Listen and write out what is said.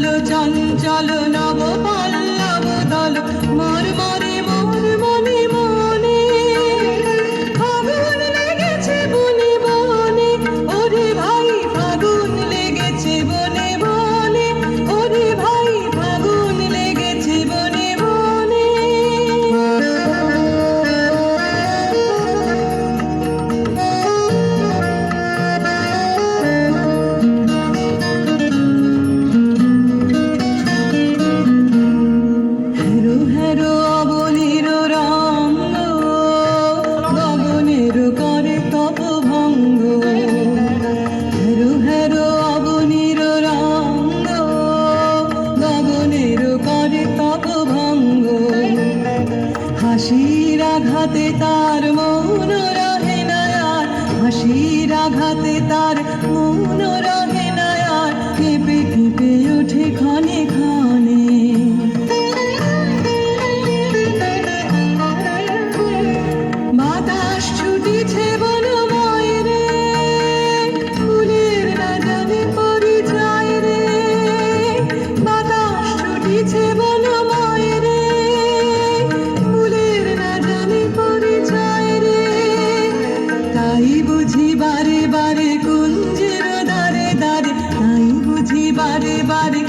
চঞ্চল চঞ্চল নব পল্লব দল মর্মরে মোর মনে মনে ফাগুন লেগেছে বনে বনে ওরে ভাই ফাগুন লেগেছে বনে বনে ওরে ভাই ফাগুন লেগেছে বনে বনে হেরো হেরো অবনীর রঙ্গ গগনের করে তপ ভঙ্গ হেরো হেরো অবনীর রঙ্গ গগনের করে তপ ভঙ্গ হাসির আঘাতে তার মৌন রহে না আর হাসির আঘাতে তার মৌন রহে না আর কেঁপে কেঁপে ওঠে ক্ষণে ক্ষণে বাতাস ছুটিছে বনময় রে ফুলের না জানে পরিচয় রে বাতাস ছুটিছে বনময় রে ফুলের না জানে পরিচয় রে তাই বুঝি বারে বারে কুঞ্জের দ্বারে দ্বারে তাই বুঝি বারে বারে